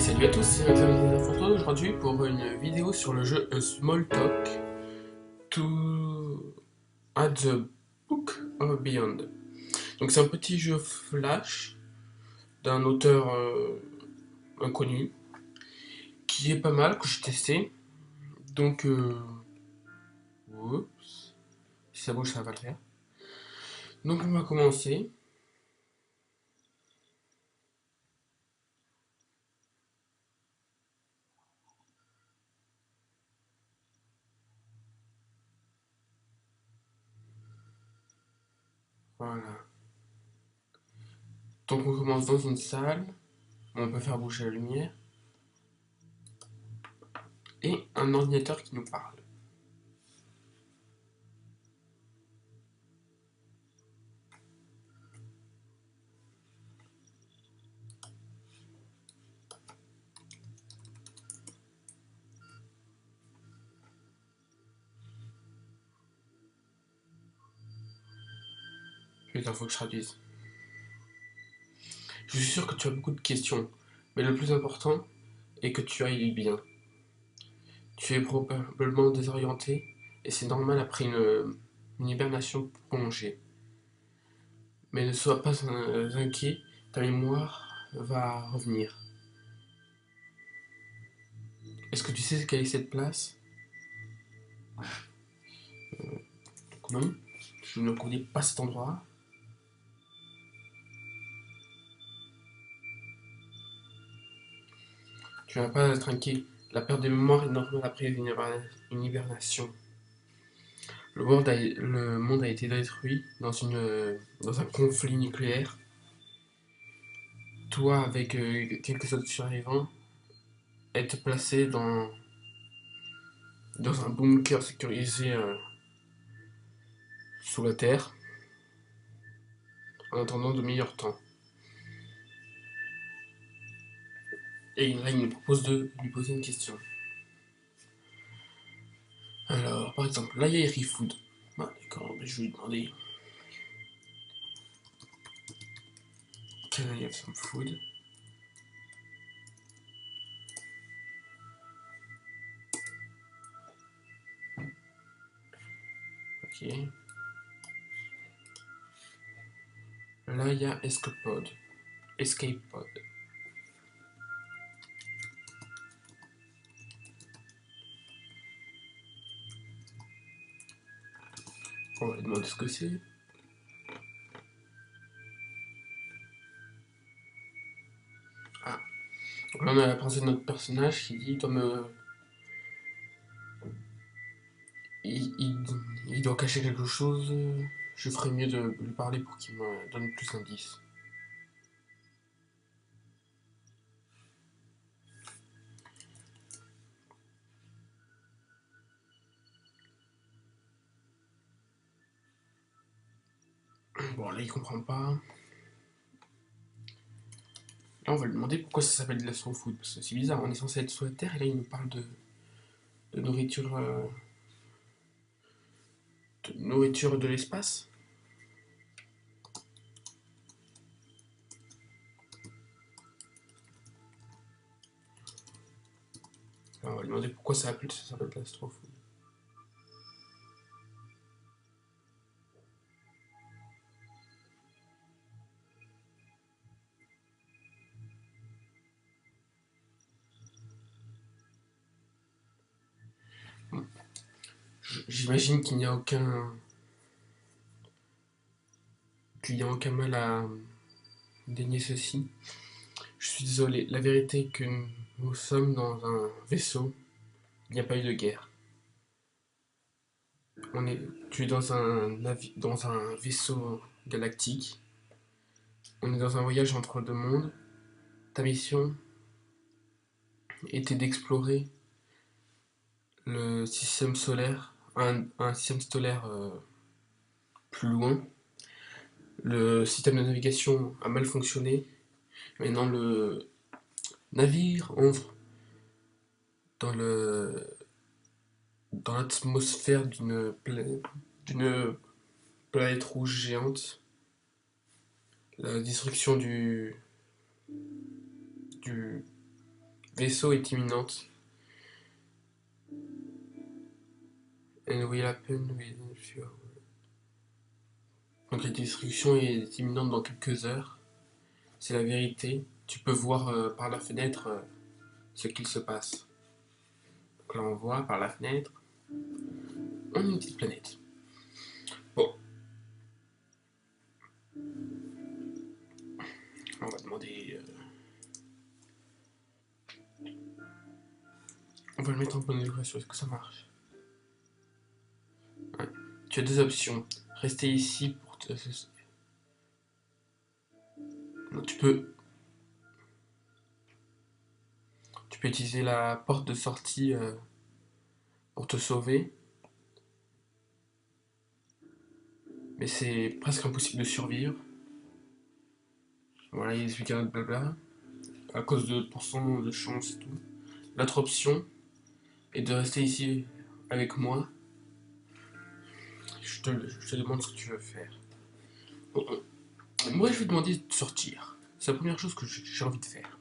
Salut à tous, c'est Alexandre Photo aujourd'hui pour une vidéo sur le jeu A Small Talk to at the Book of Beyond. Donc c'est un petit jeu flash d'un auteur inconnu qui est pas mal, que j'ai testé. Donc oups, si ça bouge ça va le faire. Donc on va commencer. Voilà. Donc on commence dans une salle, on peut faire bouger la lumière et un ordinateur qui nous parle. Putain, faut que je traduise. Je suis sûr que tu as beaucoup de questions, mais le plus important est que tu ailles bien. Tu es probablement désorienté, et c'est normal après une hibernation prolongée. Mais ne sois pas inquiet, ta mémoire va revenir. Est-ce que tu sais quelle est cette place? Non, je ne connais pas cet endroit. Tu n'as pas à être inquiet. La perte de mémoire est normale après une hibernation. Le monde a été détruit dans un conflit nucléaire. Toi, avec quelques autres survivants, êtes placé dans un bunker sécurisé sous la terre, en attendant de meilleurs temps. Et là, il me propose de lui poser une question. Alors, par exemple, là, il y a Food. Ah, d'accord, mais je vais lui demander. Can I have some food? Ok. Là, il y a Escape Pod. Escape Pod. On va lui demander ce que c'est. Ah. Donc là, on a la pensée de notre personnage qui dit il doit cacher quelque chose. Je ferais mieux de lui parler pour qu'il me donne plus d'indices. Bon, là, il comprend pas. Là, on va lui demander pourquoi ça s'appelle de la slow food. Parce que c'est bizarre, on est censé être sur la Terre et là, il nous parle de nourriture, de l'espace. Alors, on va lui demander pourquoi ça s'appelle de la slow food. J'imagine qu'il n'y a aucun mal à dénier ceci. Je suis désolé, la vérité est que nous sommes dans un vaisseau. Il n'y a pas eu de guerre. Tu es dans un vaisseau galactique. On est dans un voyage entre deux mondes. Ta mission était d'explorer le système solaire, un système solaire plus loin. Le système de navigation a mal fonctionné. Maintenant, le navire entre dans le dans l'atmosphère d'une planète rouge géante. La destruction du vaisseau est imminente. And will happen within few. Donc la destruction est imminente dans quelques heures. C'est la vérité. Tu peux voir par la fenêtre ce qu'il se passe. Donc là on voit par la fenêtre. On a une petite planète. Bon. On va demander... on va le mettre en bonne évaluation. Est-ce que ça marche? Ouais. Tu as deux options. Rester ici pour te... Non, tu peux utiliser la porte de sortie pour te sauver. Mais c'est presque impossible de survivre. Voilà, il explique un autre blabla. À cause de pourcent de chance et tout. L'autre option est de rester ici avec moi. Je te demande ce que tu veux faire. Bon, moi, je vais demander de sortir. C'est la première chose que j'ai envie de faire.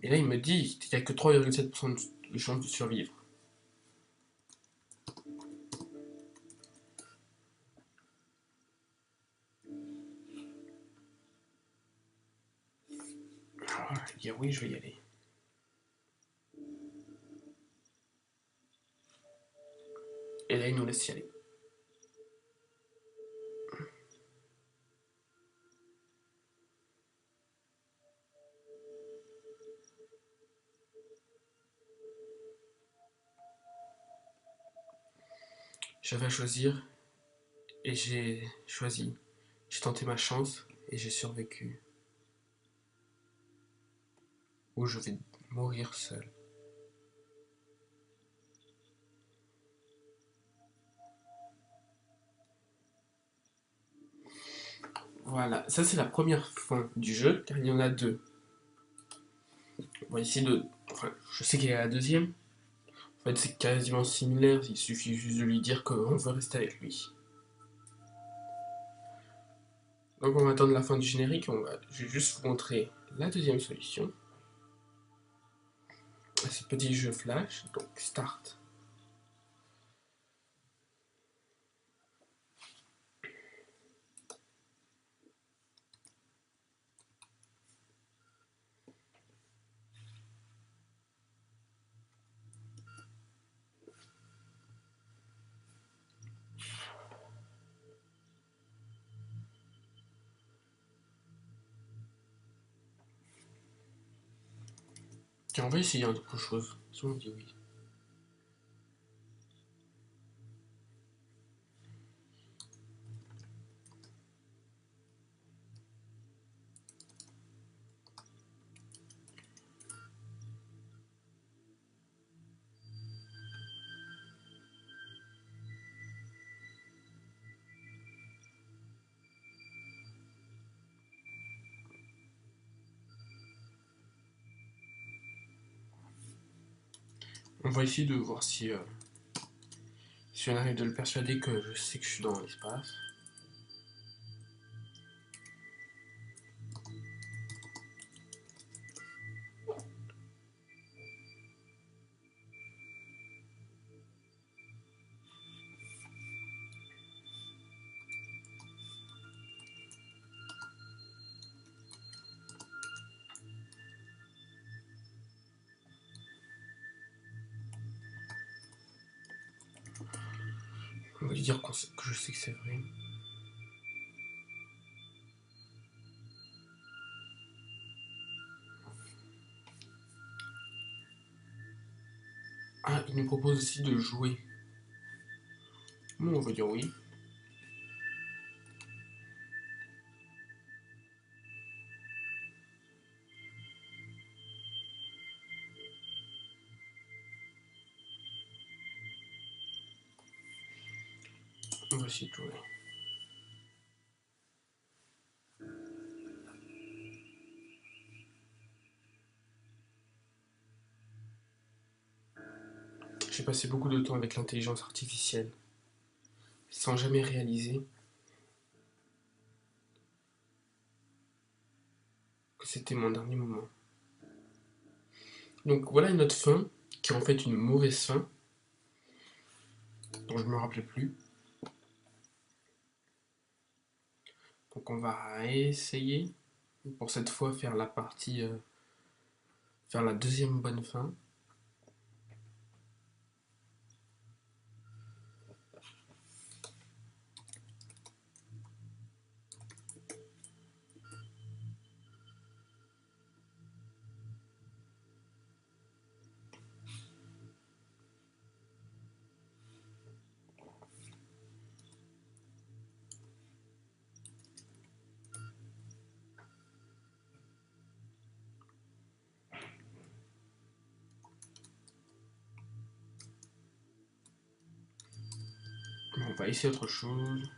Et là, il me dit qu'il n'y a que 3,7% de chance de survivre. Alors, je vais dire oui, je vais y aller. Et là, il nous laisse y aller. J'avais à choisir et j'ai choisi. J'ai tenté ma chance et j'ai survécu. Ou je vais mourir seul. Voilà, ça c'est la première fin du jeu, car il y en a deux. On va essayer de... Enfin, je sais qu'il y a la deuxième. En fait, c'est quasiment similaire, il suffit juste de lui dire qu'on veut rester avec lui. Donc on va attendre la fin du générique, je vais juste vous montrer la deuxième solution. Ce petit jeu flash, donc start. Tiens, on va essayer autre chose. Si on dit oui. On va essayer de voir si on arrive de le persuader que je sais que je suis dans l'espace. On va lui dire que je sais que c'est vrai. Ah, il nous propose aussi de jouer. Bon, on va dire oui. On va essayer de jouer. J'ai passé beaucoup de temps avec l'intelligence artificielle, sans jamais réaliser que c'était mon dernier moment. Donc voilà une autre fin, qui est en fait une mauvaise fin, dont je me rappelais plus. Donc on va essayer, pour cette fois, faire la partie, faire la deuxième bonne fin. Bon, on va essayer autre chose.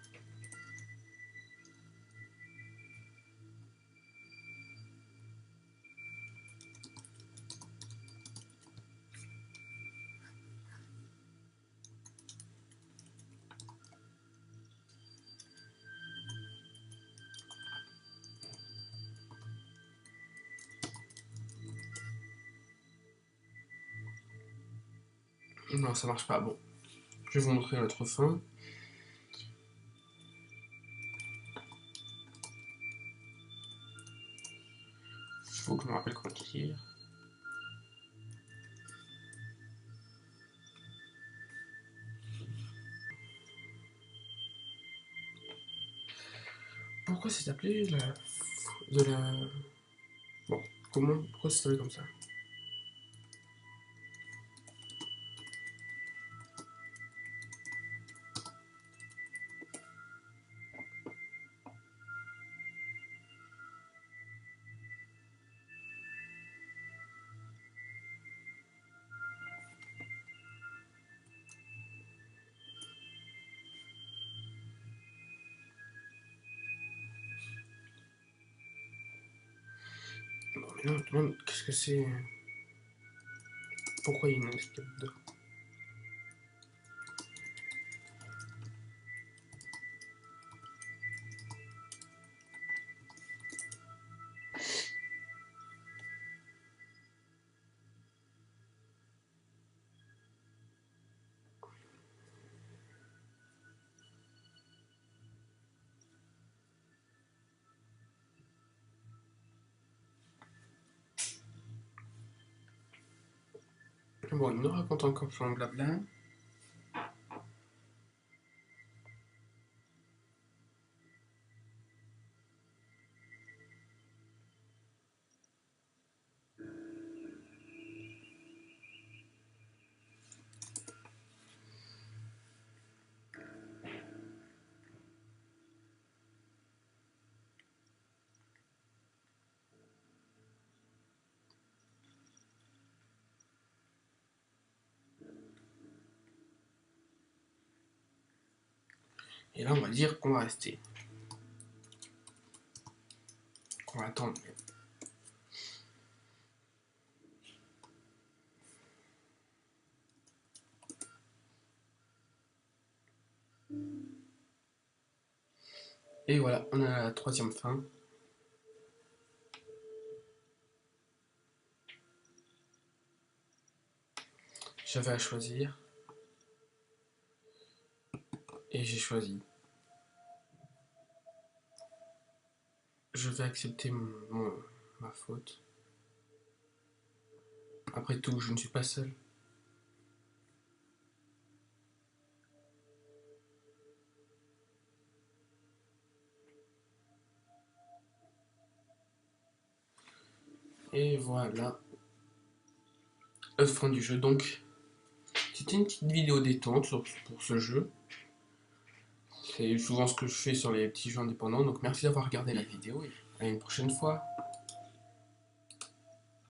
Non, ça marche pas. Bon, je vais vous montrer l'autre fin. Il faut que je me rappelle comment écrire. Pourquoi c'est appelé la... de la... Bon, comment... Pourquoi c'est appelé comme ça? Bon, mais non, demande, qu'est-ce que c'est? Pourquoi il y a une escalade dedans? Bon, il me raconte encore son blabla. Et là, on va dire qu'on va rester. Qu'on va attendre. Et voilà, on a la troisième fin. J'avais à choisir. Et j'ai choisi. Je vais accepter ma faute. Après tout, je ne suis pas seul. Et voilà. Fin du jeu. Donc, c'était une petite vidéo détente pour ce jeu. C'est souvent ce que je fais sur les petits jeux indépendants. Donc, merci d'avoir regardé la vidéo et à une prochaine fois.